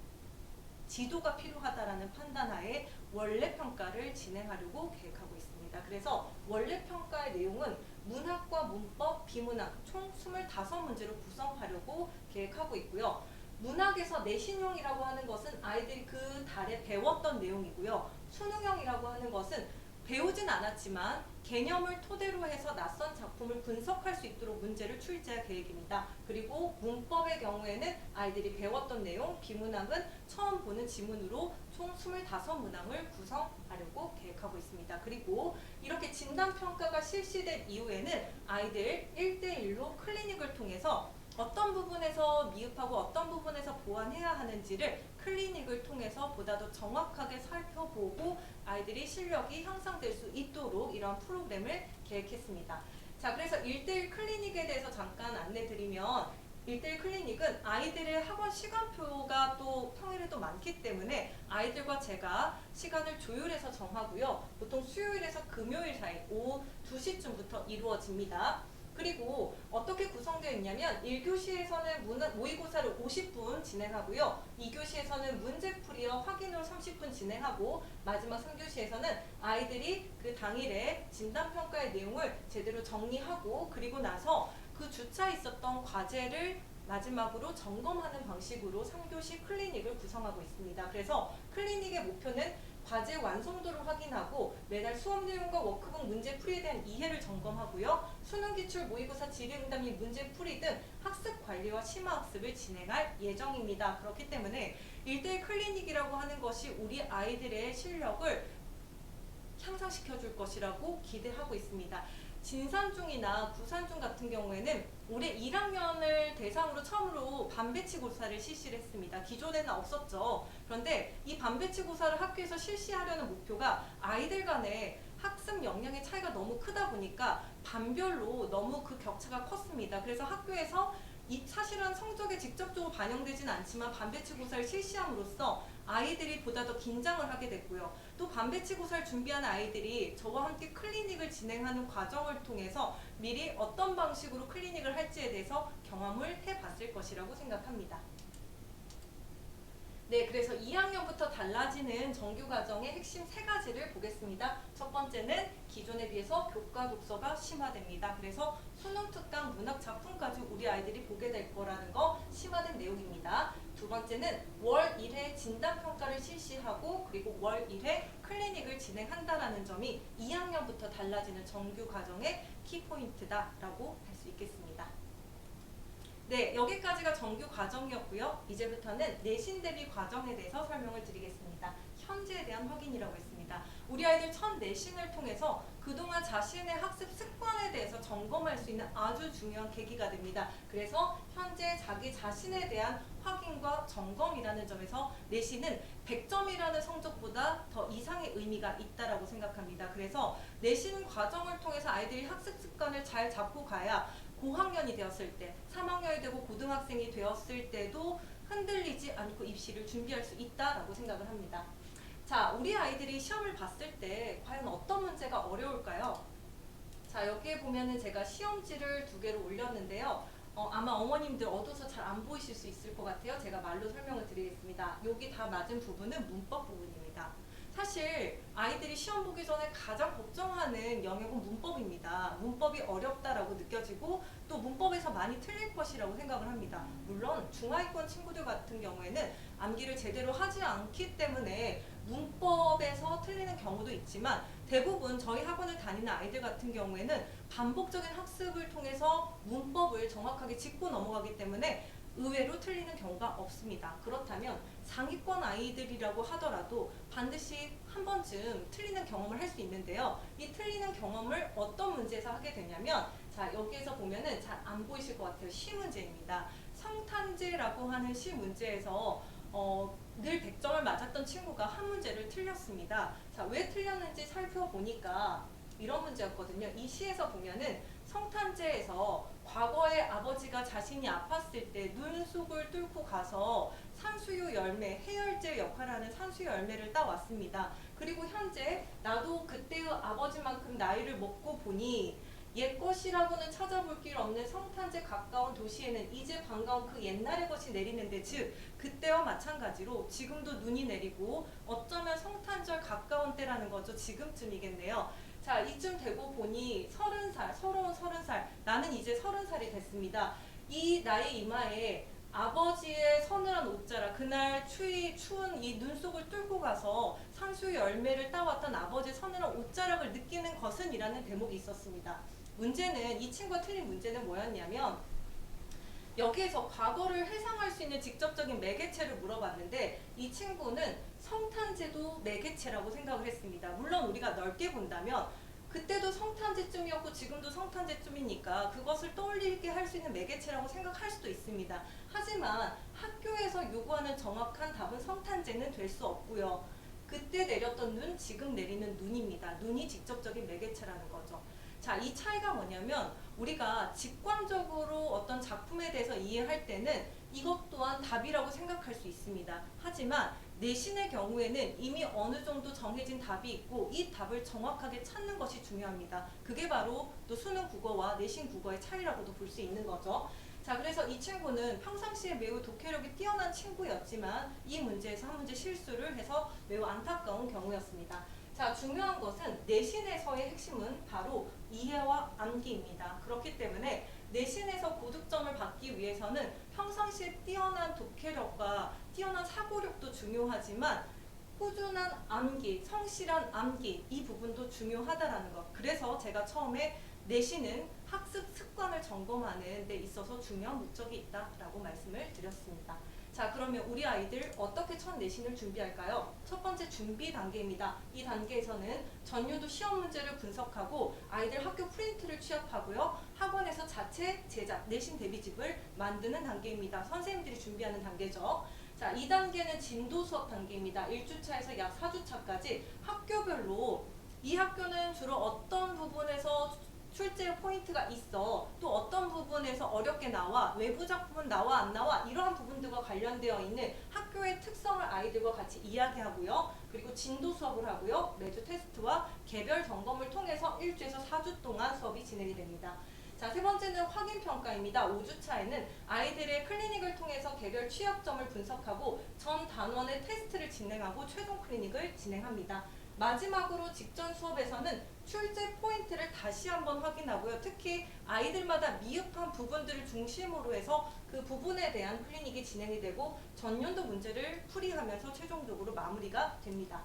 지도가 필요하다라는 판단하에 원래평가를 진행하려고 계획하고 있습니다. 그래서 원래평가의 내용은 문학과 문법, 비문학 총 25문제로 구성하려고 계획하고 있고요. 문학에서 내신형이라고 하는 것은 아이들이 그 달에 배웠던 내용이고요. 수능형이라고 하는 것은 배우진 않았지만 개념을 토대로 해서 낯선 작품을 분석할 수 있도록 문제를 출제할 계획입니다. 그리고 문법의 경우에는 아이들이 배웠던 내용, 비문학은 처음 보는 지문으로 총 25문항을 구성하려고 계획하고 있습니다. 그리고 이렇게 진단평가가 실시된 이후에는 아이들 1대1로 클리닉을 통해서 어떤 부분에서 미흡하고 어떤 부분에서 보완해야 하는지를 클리닉을 통해서 보다 더 정확하게 살펴보고 아이들이 실력이 향상될 수 있도록 이런 프로그램을 계획했습니다. 자, 그래서 1대1 클리닉에 대해서 잠깐 안내드리면 1대1 클리닉은 아이들의 학원 시간표가 또 평일에도 많기 때문에 아이들과 제가 시간을 조율해서 정하고요. 보통 수요일에서 금요일 사이 오후 2시쯤부터 이루어집니다. 그리고 어떻게 구성되어 있냐면 1교시에서는 모의고사를 50분 진행하고요. 2교시에서는 문제풀이와 확인으로 30분 진행하고 마지막 3교시에서는 아이들이 그 당일에 진단평가의 내용을 제대로 정리하고 그리고 나서 그 주차에 있었던 과제를 마지막으로 점검하는 방식으로 3교시 클리닉을 구성하고 있습니다. 그래서 클리닉의 목표는 과제 완성도를 확인하고 매달 수업 내용과 워크북 문제풀이에 대한 이해를 점검하고요. 수능기출 모의고사 질의응답 및 문제풀이 등 학습 관리와 심화학습을 진행할 예정입니다. 그렇기 때문에 1대1 클리닉이라고 하는 것이 우리 아이들의 실력을 향상시켜줄 것이라고 기대하고 있습니다. 진산중이나 구산중 같은 경우에는 올해 1학년을 대상으로 처음으로 반배치고사를 실시를 했습니다. 기존에는 없었죠. 그런데 이 반배치고사를 학교에서 실시하려는 목표가 아이들 간의 학습 역량의 차이가 너무 크다 보니까 반별로 너무 그 격차가 컸습니다. 그래서 학교에서 사실은 성적에 직접적으로 반영되지는 않지만 반배치고사를 실시함으로써 아이들이 보다 더 긴장을 하게 됐고요. 또 반배치고사를 준비하는 아이들이 저와 함께 클리닉을 진행하는 과정을 통해서 미리 어떤 방식으로 클리닉을 할지에 대해서 경험을 해봤을 것이라고 생각합니다. 네, 그래서 2학년부터 달라지는 정규 과정의 핵심 세 가지를 보겠습니다. 첫 번째는 기존에 비해서 교과 독서가 심화됩니다. 그래서 수능 특강 문학 작품까지 우리 아이들이 보게 될 거라는 거 심화된 내용입니다. 두 번째는 월 1회 진단 평가를 실시하고 그리고 월 1회 클리닉을 진행한다라는 점이 2학년부터 달라지는 정규 과정의 키포인트다라고 할 수 있겠습니다. 네, 여기까지가 정규 과정이었고요. 이제부터는 내신 대비 과정에 대해서 설명을 드리겠습니다. 현재에 대한 확인이라고 했습니다. 우리 아이들 첫 내신을 통해서 그동안 자신의 학습 습관에 대해서 점검할 수 있는 아주 중요한 계기가 됩니다. 그래서 현재 자기 자신에 대한 확인과 점검이라는 점에서 내신은 100점이라는 성적보다 더 이상의 의미가 있다라고 생각합니다. 그래서 내신 과정을 통해서 아이들이 학습 습관을 잘 잡고 가야 고학년이 되었을 때, 3학년이 되고 고등학생이 되었을 때도 흔들리지 않고 입시를 준비할 수 있다라고 생각을 합니다. 자, 우리 아이들이 시험을 봤을 때 과연 어떤 문제가 어려울까요? 자, 여기에 보면은 제가 시험지를 두 개를 올렸는데요. 아마 어머님들 어두워서 잘 안 보이실 수 있을 것 같아요. 제가 말로 설명을 드리겠습니다. 여기 다 맞은 부분은 문법 부분입니다. 사실 아이들이 시험 보기 전에 가장 걱정하는 영역은 문법입니다. 문법이 어렵다라고 느껴지고 또 문법에서 많이 틀릴 것이라고 생각을 합니다. 물론 중하위권 친구들 같은 경우에는 암기를 제대로 하지 않기 때문에 문법에서 틀리는 경우도 있지만 대부분 저희 학원을 다니는 아이들 같은 경우에는 반복적인 학습을 통해서 문법을 정확하게 짚고 넘어가기 때문에 의외로 틀리는 경우가 없습니다. 그렇다면 상위권 아이들이라고 하더라도 반드시 한 번쯤 틀리는 경험을 할 수 있는데요. 이 틀리는 경험을 어떤 문제에서 하게 되냐면 자, 여기에서 보면은 잘 안 보이실 것 같아요. 시 문제입니다. 성탄제라고 하는 시 문제에서 늘 100점을 맞았던 친구가 한 문제를 틀렸습니다. 자, 왜 틀렸는지 살펴보니까 이런 문제였거든요. 이 시에서 보면은 성탄제에서 과거에 아버지가 자신이 아팠을 때 눈속을 뚫고 가서 산수유 열매, 해열제 역할을 하는 산수유 열매를 따왔습니다. 그리고 현재 나도 그때의 아버지만큼 나이를 먹고 보니 옛것이라고는 찾아볼 길 없는 성탄제 가까운 도시에는 이제 반가운 그 옛날의 것이 내리는데 즉 그때와 마찬가지로 지금도 눈이 내리고 어쩌면 성탄절 가까운 때라는 거죠. 지금쯤이겠네요. 자, 이쯤 되고 보니 30살, 서러운 30살, 나는 이제 30살이 됐습니다. 이 나의 이마에 아버지의 서늘한 옷자락, 그날 추운 이 눈 속을 뚫고 가서 상수 열매를 따왔던 아버지의 서늘한 옷자락을 느끼는 것은 이라는 대목이 있었습니다. 문제는, 이 친구가 틀린 문제는 뭐였냐면 여기에서 과거를 회상할 수 있는 직접적인 매개체를 물어봤는데 이 친구는 성탄제도 매개체라고 생각을 했습니다. 물론 우리가 넓게 본다면 그때도 성탄제쯤이었고 지금도 성탄제쯤이니까 그것을 떠올리게 할 수 있는 매개체라고 생각할 수도 있습니다. 하지만 학교에서 요구하는 정확한 답은 성탄제는 될 수 없고요. 그때 내렸던 눈, 지금 내리는 눈입니다. 눈이 직접적인 매개체라는 거죠. 자, 이 차이가 뭐냐면 우리가 직관적으로 어떤 작품에 대해서 이해할 때는 이것 또한 답이라고 생각할 수 있습니다. 하지만 내신의 경우에는 이미 어느 정도 정해진 답이 있고 이 답을 정확하게 찾는 것이 중요합니다. 그게 바로 또 수능 국어와 내신 국어의 차이라고도 볼 수 있는 거죠. 자, 그래서 이 친구는 평상시에 매우 독해력이 뛰어난 친구였지만 이 문제에서 한 문제 실수를 해서 매우 안타까운 경우였습니다. 자, 중요한 것은 내신에서의 핵심은 바로 이해와 암기입니다. 그렇기 때문에 내신에서 고득점을 받기 위해서는 평상시에 뛰어난 독해력과 뛰어난 사고력도 중요하지만 꾸준한 암기, 성실한 암기 이 부분도 중요하다라는 것. 그래서 제가 처음에 내신은 학습 습관을 점검하는 데 있어서 중요한 목적이 있다라고 말씀을 드렸습니다. 자, 그러면 우리 아이들 어떻게 첫 내신을 준비할까요? 첫 번째 준비 단계입니다. 이 단계에서는 전년도 시험 문제를 분석하고 아이들 학교 프린트를 취합하고요. 학원에서 자체 제작, 내신 대비집을 만드는 단계입니다. 선생님들이 준비하는 단계죠. 자, 2단계는 진도 수업 단계입니다. 1주차에서 약 4주차까지 학교별로 이 학교는 주로 어떤 부분에서 출제 포인트가 있어, 또 어떤 부분에서 어렵게 나와, 외부 작품은 나와 안 나와, 이러한 부분들과 관련되어 있는 학교의 특성을 아이들과 같이 이야기하고요. 그리고 진도 수업을 하고요. 매주 테스트와 개별 점검을 통해서 1주에서 4주 동안 수업이 진행이 됩니다. 자, 세 번째는 확인 평가입니다. 5주차에는 아이들의 클리닉을 통해서 개별 취약점을 분석하고 전 단원의 테스트를 진행하고 최종 클리닉을 진행합니다. 마지막으로 직전 수업에서는 출제 포인트를 다시 한번 확인하고요. 특히 아이들마다 미흡한 부분들을 중심으로 해서 그 부분에 대한 클리닉이 진행이 되고 전년도 문제를 풀이하면서 최종적으로 마무리가 됩니다.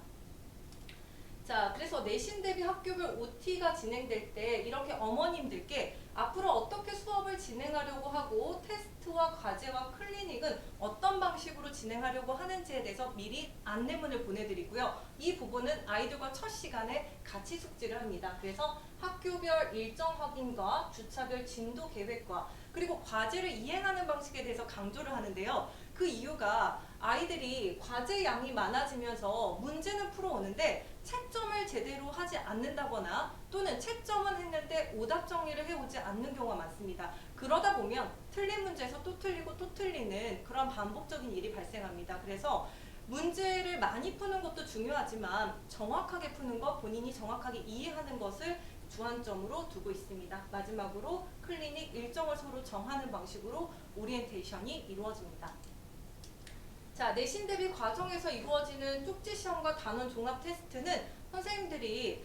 자, 그래서 내신 대비 학교별 OT가 진행될 때 이렇게 어머님들께 앞으로 어떻게 수업을 진행하려고 하고 테스트와 과제와 클리닉은 어떤 방식으로 진행하려고 하는지에 대해서 미리 안내문을 보내드리고요. 이 부분은 아이들과 첫 시간에 같이 숙지를 합니다. 그래서 학교별 일정 확인과 주차별 진도 계획과 그리고 과제를 이행하는 방식에 대해서 강조를 하는데요. 그 이유가 아이들이 과제 양이 많아지면서 문제는 풀어오는데 채점을 제대로 하지 않는다거나 또는 채점은 했는데 오답 정리를 해오지 않는 경우가 많습니다. 그러다 보면 틀린 문제에서 또 틀리고 또 틀리는 그런 반복적인 일이 발생합니다. 그래서 문제를 많이 푸는 것도 중요하지만 정확하게 푸는 것, 본인이 정확하게 이해하는 것을 주안점으로 두고 있습니다. 마지막으로 클리닉 일정을 서로 정하는 방식으로 오리엔테이션이 이루어집니다. 자, 내신 대비 과정에서 이루어지는 쪽지 시험과 단원 종합 테스트는 선생님들이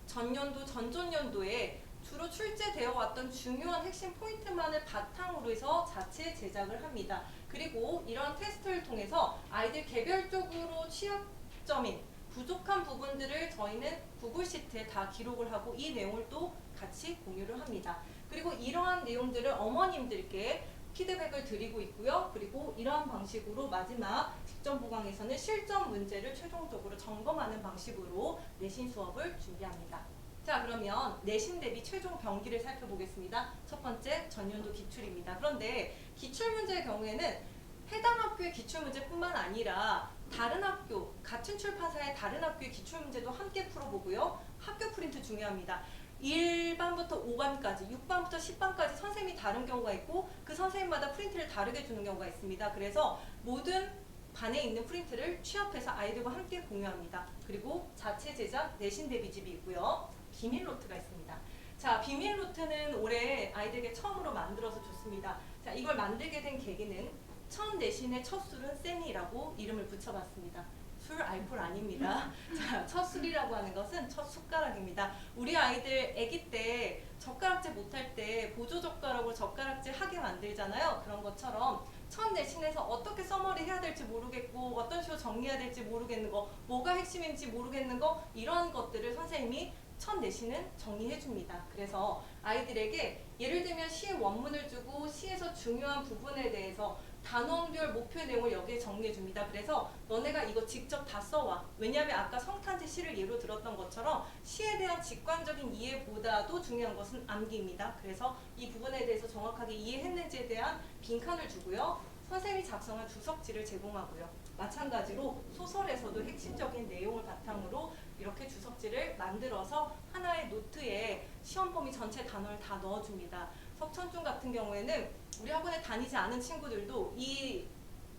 전년도, 전전년도에 주로 출제되어 왔던 중요한 핵심 포인트만을 바탕으로 해서 자체 제작을 합니다. 그리고 이런 테스트를 통해서 아이들 개별적으로 취약점인 부족한 부분들을 저희는 구글 시트에 다 기록을 하고 이 내용을 또 같이 공유를 합니다. 그리고 이러한 내용들을 어머님들께 피드백을 드리고 있고요. 그리고 이러한 방식으로 마지막 직전 보강에서는 실전 문제를 최종적으로 점검하는 방식으로 내신 수업을 준비합니다. 자, 그러면 내신 대비 최종 병기를 살펴보겠습니다. 첫 번째, 전년도 기출입니다. 그런데 기출문제의 경우에는 해당 학교의 기출문제뿐만 아니라 다른 학교, 같은 출판사의 다른 학교의 기출문제도 함께 풀어보고요. 학교 프린트 중요합니다. 1반부터 5반까지, 6반부터 10반까지 선생님이 다른 경우가 있고 그 선생님마다 프린트를 다르게 주는 경우가 있습니다. 그래서 모든 반에 있는 프린트를 취합해서 아이들과 함께 공유합니다. 그리고 자체 제작 내신 대비집이 있고요. 비밀 노트가 있습니다. 자, 비밀 노트는 올해 아이들에게 처음으로 만들어서 줬습니다. 자, 이걸 만들게 된 계기는 첫 내신의 첫 술은 쌤이라고 이름을 붙여봤습니다. 술, 알코올 아닙니다. 자, 첫 술이라고 하는 것은 첫 숟가락입니다. 우리 아이들 아기 때 젓가락질 못할 때 보조 젓가락으로 젓가락질 하게 만들잖아요. 그런 것처럼 첫 내신에서 어떻게 써머리 해야 될지 모르겠고 어떤 식으로 정리해야 될지 모르겠는 거, 뭐가 핵심인지 모르겠는 거, 이런 것들을 선생님이 첫 내신은 정리해 줍니다. 그래서 아이들에게 예를 들면 시의 원문을 주고 시에서 중요한 부분에 대해서 단원별 목표 내용을 여기에 정리해 줍니다. 그래서 너네가 이거 직접 다 써와. 왜냐하면 아까 성탄지 시를 예로 들었던 것처럼 시에 대한 직관적인 이해보다도 중요한 것은 암기입니다. 그래서 이 부분에 대해서 정확하게 이해했는지에 대한 빈칸을 주고요. 선생님이 작성한 주석지를 제공하고요. 마찬가지로 소설에서도 핵심적인 내용을 바탕으로 이렇게 주석지를 만들어서 하나의 노트에 시험 범위 전체 단어를 다 넣어줍니다. 석천중 같은 경우에는 우리 학원에 다니지 않은 친구들도 이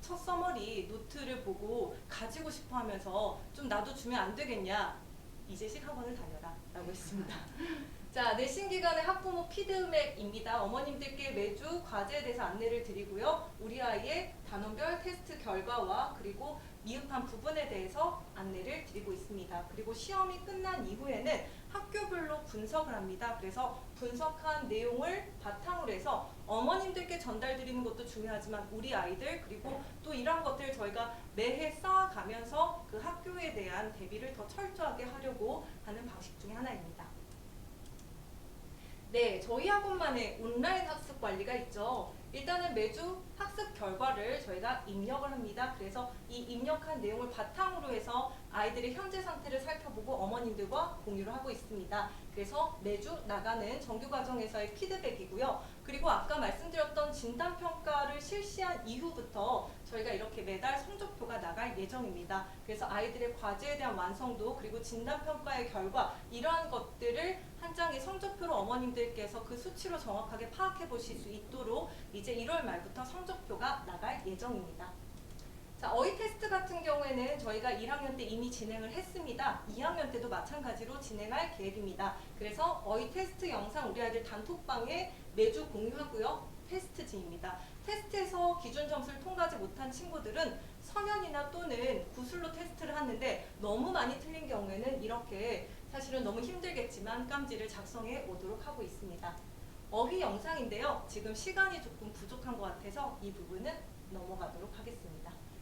첫 서머리 노트를 보고 가지고 싶어 하면서 좀 나도 주면 안 되겠냐, 이제식 학원을 다녀라 라고 했습니다. 자, 내신 기간의 학부모 피드백입니다. 어머님들께 매주 과제에 대해서 안내를 드리고요. 우리 아이의 단원별 테스트 결과와 그리고 미흡한 부분에 대해서 안내를 드리고 있습니다. 그리고 시험이 끝난 이후에는 학교별로 분석을 합니다. 그래서 분석한 내용을 바탕으로 해서 어머님들께 전달드리는 것도 중요하지만 우리 아이들 그리고 또 이러한 것들을 저희가 매해 쌓아가면서 그 학교에 대한 대비를 더 철저하게 하려고 하는 방식 중에 하나입니다. 네, 저희 학원만의 온라인 학습 관리가 있죠. 일단은 매주 학습 결과를 저희가 입력을 합니다. 그래서 이 입력한 내용을 바탕으로 해서 아이들의 현재 상태를 살펴보고 어머님들과 공유를 하고 있습니다. 그래서 매주 나가는 정규 과정에서의 피드백이고요. 그리고 아까 말씀드렸던 진단평가를 실시한 이후부터 저희가 이렇게 매달 성적표가 나갈 예정입니다. 그래서 아이들의 과제에 대한 완성도 그리고 진단평가의 결과 이러한 것들을 한 장의 성적표로 어머님들께서 그 수치로 정확하게 파악해 보실 수 있도록 이제 1월 말부터 성적표가 나갈 예정입니다. 자, 어휘 테스트 같은 경우에는 저희가 1학년 때 이미 진행을 했습니다. 2학년 때도 마찬가지로 진행할 계획입니다. 그래서 어휘 테스트 영상 우리 아이들 단톡방에 매주 공유하고요. 테스트지입니다. 테스트에서 기준 점수를 통과하지 못한 친구들은 서면이나 또는 구술로 테스트를 하는데 너무 많이 틀린 경우에는 이렇게 사실은 너무 힘들겠지만 깜지를 작성해 오도록 하고 있습니다. 어휘 영상인데요. 지금 시간이 조금 부족한 것 같아서 이 부분은 넘어가도록 하겠습니다.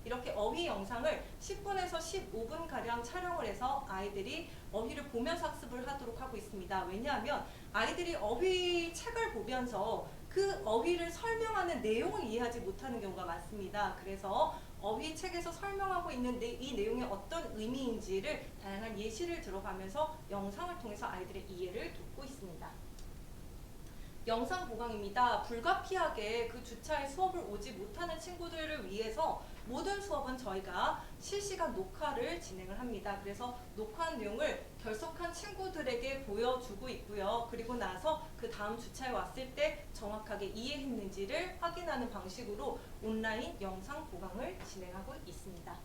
이렇게 어휘 영상을 10분에서 15분가량 촬영을 해서 아이들이 어휘를 보면서 학습을 하도록 하고 있습니다. 왜냐하면 아이들이 어휘 책을 보면서 그 어휘를 설명하는 내용을 이해하지 못하는 경우가 많습니다. 그래서 어휘 책에서 설명하고 있는 이 내용이 어떤 의미인지를 다양한 예시를 들어가면서 영상을 통해서 아이들의 이해를 돕고 있습니다. 영상 보강입니다. 불가피하게 그 주차에 수업을 오지 못하는 친구들을 위해서 모든 수업은 저희가 실시간 녹화를 진행을 합니다. 그래서 녹화한 내용을 결석한 친구들에게 보여주고 있고요. 그리고 나서 그 다음 주차에 왔을 때 정확하게 이해했는지를 확인하는 방식으로 온라인 영상 보강을 진행하고 있습니다.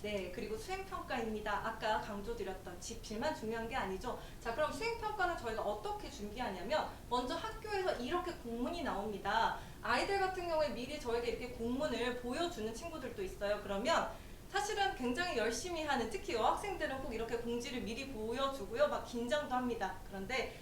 네, 그리고 수행평가입니다. 아까 강조드렸던 지필만 중요한 게 아니죠. 자, 그럼 수행평가는 저희가 어떻게 준비하냐면 먼저 학교에서 이렇게 공문이 나옵니다. 아이들 같은 경우에 미리 저에게 이렇게 공문을 보여주는 친구들도 있어요. 그러면 사실은 굉장히 열심히 하는, 특히 여학생들은 꼭 이렇게 공지를 미리 보여주고요. 막 긴장도 합니다. 그런데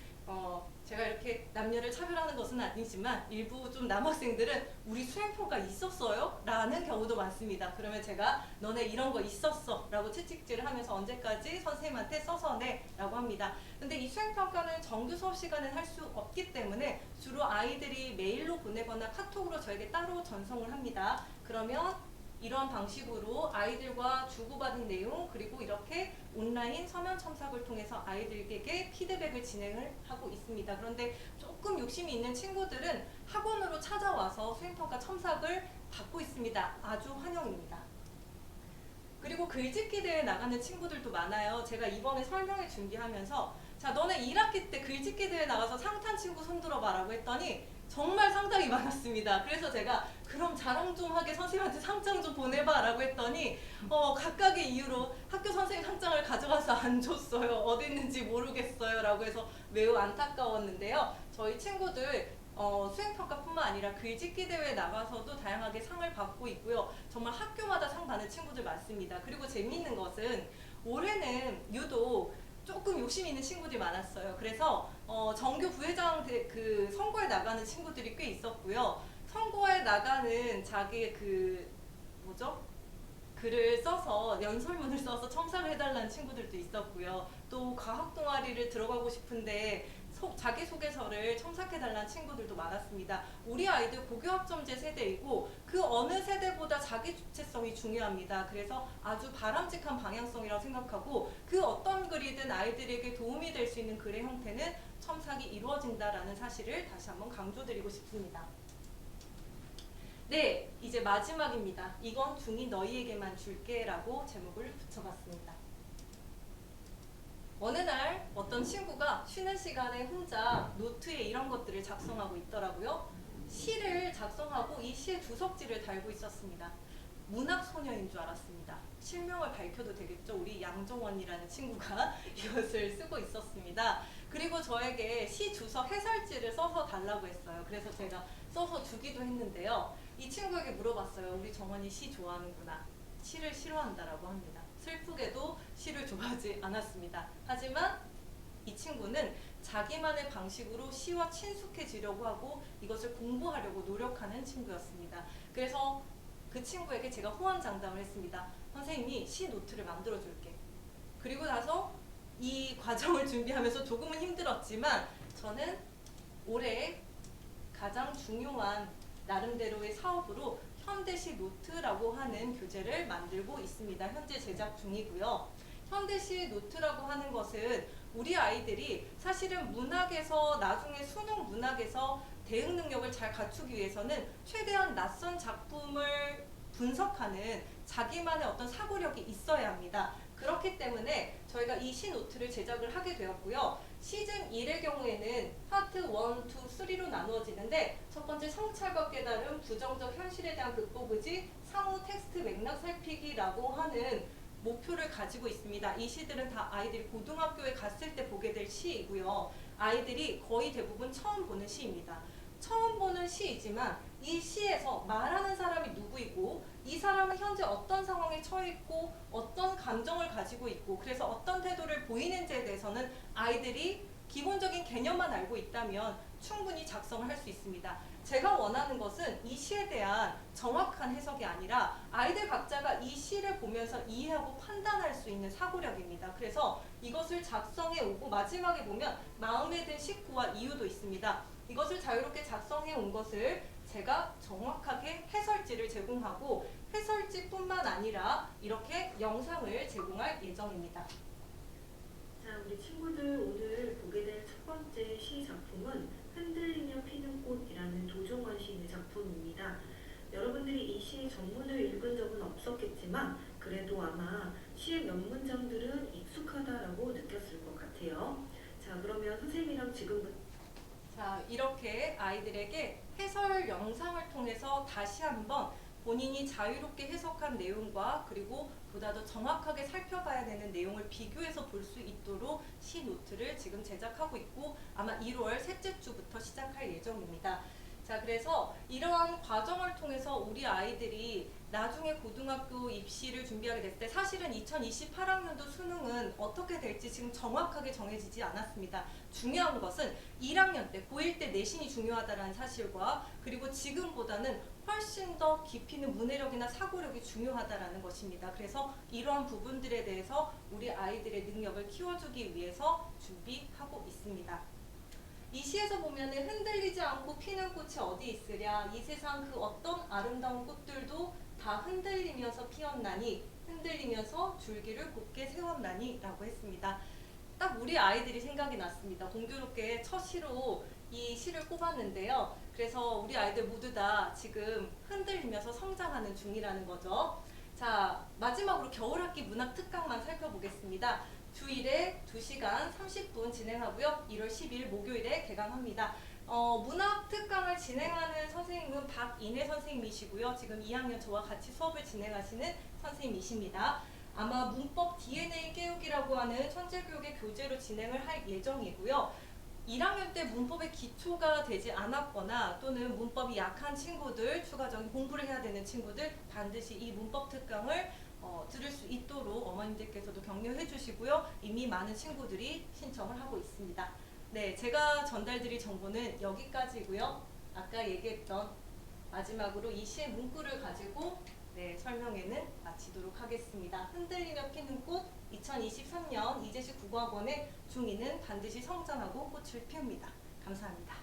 제가 이렇게 남녀를 차별하는 것은 아니지만 일부 좀 남학생들은 우리 수행평가 있었어요? 라는 경우도 많습니다. 그러면 제가 너네 이런 거 있었어 라고 채찍질을 하면서 언제까지 선생님한테 써서 내 라고 합니다. 근데 이 수행평가는 정규 수업 시간엔 할 수 없기 때문에 주로 아이들이 메일로 보내거나 카톡으로 저에게 따로 전송을 합니다. 그러면 이런 방식으로 아이들과 주고받은 내용 그리고 이렇게 온라인 서면 첨삭을 통해서 아이들에게 피드백을 진행을 하고 있습니다. 그런데 조금 욕심이 있는 친구들은 학원으로 찾아와서 수행평가 첨삭을 받고 있습니다. 아주 환영입니다. 그리고 글짓기 대회 나가는 친구들도 많아요. 제가 이번에 설명회 준비하면서 자, 너네 1학기 때 글짓기 대회 나가서 상 탄 친구 손들어봐 라고 했더니 정말 상당히 많았습니다. 그래서 제가 그럼 자랑 좀 하게 선생님한테 상장 좀 보내봐 라고 했더니 각각의 이유로 학교 선생님 상장을 가져가서 안 줬어요. 어디 있는지 모르겠어요 라고 해서 매우 안타까웠는데요. 저희 친구들 수행평가뿐만 아니라 글짓기 대회에 나가서도 다양하게 상을 받고 있고요. 정말 학교마다 상 받는 친구들 많습니다. 그리고 재미있는 것은 올해는 유독 조금 욕심 있는 친구들이 많았어요. 그래서 정교 부회장 그 선거에 나가는 친구들이 꽤 있었고요. 선거에 나가는 자기의 글을 써서 연설문을 써서 첨삭을 해달라는 친구들도 있었고요. 또 과학 동아리를 들어가고 싶은데 자기소개서를 첨삭해달라는 친구들도 많았습니다. 우리 아이들 고교학점제 세대이고 그 어느 세대보다 자기주체성이 중요합니다. 그래서 아주 바람직한 방향성이라고 생각하고 그 어떤 글이든 아이들에게 도움이 될 수 있는 글의 형태는 첨삭이 이루어진다라는 사실을 다시 한번 강조드리고 싶습니다. 네, 이제 마지막입니다. 이건 중2 너희에게만 줄게 라고 제목을 붙여봤습니다. 어느 날 어떤 친구가 쉬는 시간에 혼자 노트에 이런 것들을 작성하고 있더라고요. 시를 작성하고 이 시에 주석지를 달고 있었습니다. 문학소녀인 줄 알았습니다. 실명을 밝혀도 되겠죠? 우리 양정원이라는 친구가 이것을 쓰고 있었습니다. 그리고 저에게 시 주석 해설지를 써서 달라고 했어요. 그래서 제가 써서 주기도 했는데요. 이 친구에게 물어봤어요. 우리 정원이 시 좋아하는구나. 시를 싫어한다라고 합니다. 슬프게도 시를 좋아하지 않았습니다. 하지만 이 친구는 자기만의 방식으로 시와 친숙해지려고 하고 이것을 공부하려고 노력하는 친구였습니다. 그래서 그 친구에게 제가 호언장담을 했습니다. 선생님이 시 노트를 만들어 줄게. 그리고 나서 이 과정을 준비하면서 조금은 힘들었지만 저는 올해 가장 중요한 나름대로의 사업으로 현대시 노트라고 하는 교재를 만들고 있습니다. 현재 제작 중이고요. 현대시 노트라고 하는 것은 우리 아이들이 사실은 문학에서 나중에 수능 문학에서 대응 능력을 잘 갖추기 위해서는 최대한 낯선 작품을 분석하는 자기만의 어떤 사고력이 있어야 합니다. 그렇기 때문에 저희가 이 시 노트를 제작을 하게 되었고요. 시즌 1의 경우에는 파트 1, 2, 3로 나누어지는데 첫 번째 성찰과 깨달음, 부정적 현실에 대한 극복 의지, 상호 텍스트 맥락 살피기라고 하는 목표를 가지고 있습니다. 이 시들은 다 아이들이 고등학교에 갔을 때 보게 될 시이고요. 아이들이 거의 대부분 처음 보는 시입니다. 처음 보는 시이지만 이 시에서 말하는 사람이 누구이고 이 사람은 현재 어떤 상황에 처해 있고 어떤 감정을 가지고 있고 그래서 어떤 태도를 보이는지에 대해서는 아이들이 기본적인 개념만 알고 있다면 충분히 작성을 할 수 있습니다. 제가 원하는 것은 이 시에 대한 정확한 해석이 아니라 아이들 각자가 이 시를 보면서 이해하고 판단할 수 있는 사고력입니다. 그래서 이것을 작성해 오고 마지막에 보면 마음에 든 식구와 이유도 있습니다. 이것을 자유롭게 작성해 온 것을 제가 정확하게 해설지를 제공하고 해설지뿐만 아니라 이렇게 영상을 제공할 예정입니다. 자, 우리 친구들 오늘 보게 될 첫 번째 시 작품은 흔들리며 피는 꽃이라는 도종원 시인의 작품입니다. 여러분들이 이 시의 전문을 읽은 적은 없었겠지만 그래도 아마 시의 몇 문장들은 익숙하다라고 느꼈을 것 같아요. 자, 그러면 선생님이랑 지금부터 자, 이렇게 아이들에게 해설 영상을 통해서 다시 한번 본인이 자유롭게 해석한 내용과 그리고 보다 더 정확하게 살펴봐야 되는 내용을 비교해서 볼 수 있도록 시 노트를 지금 제작하고 있고 아마 1월 셋째 주부터 시작할 예정입니다. 자, 그래서 이러한 과정을 통해서 우리 아이들이 나중에 고등학교 입시를 준비하게 됐을 때 사실은 2028학년도 수능은 어떻게 될지 지금 정확하게 정해지지 않았습니다. 중요한 것은 1학년 때, 고1 때 내신이 중요하다는 사실과 그리고 지금보다는 훨씬 더 깊이 있는 문해력이나 사고력이 중요하다는 것입니다. 그래서 이러한 부분들에 대해서 우리 아이들의 능력을 키워주기 위해서 준비하고 있습니다. 이 시에서 보면은 흔들리지 않고 피는 꽃이 어디 있으랴 이 세상 그 어떤 아름다운 꽃들도 다 흔들리면서 피었나니 흔들리면서 줄기를 곱게 세웠나니 라고 했습니다. 딱 우리 아이들이 생각이 났습니다. 공교롭게 첫 시로 이 시를 꼽았는데요. 그래서 우리 아이들 모두 다 지금 흔들리면서 성장하는 중이라는 거죠. 자, 마지막으로 겨울학기 문학 특강만 살펴보겠습니다. 주일에 2시간 30분 진행하고요. 1월 10일 목요일에 개강합니다. 문학 특강을 진행하는 선생님은 박인혜 선생님이시고요. 지금 2학년 저와 같이 수업을 진행하시는 선생님이십니다. 아마 문법 DNA 깨우기라고 하는 천재교육의 교재로 진행을 할 예정이고요. 1학년 때 문법의 기초가 되지 않았거나 또는 문법이 약한 친구들, 추가적인 공부를 해야 되는 친구들 반드시 이 문법 특강을 들을 수 있도록 어머님들께서도 격려해 주시고요. 이미 많은 친구들이 신청을 하고 있습니다. 네, 제가 전달드릴 정보는 여기까지고요. 아까 얘기했던 마지막으로 이 시의 문구를 가지고 설명회는 마치도록 하겠습니다. 흔들리며 피는 꽃 2023년 이재식 국어학원의 중2는 반드시 성장하고 꽃을 피웁니다. 감사합니다.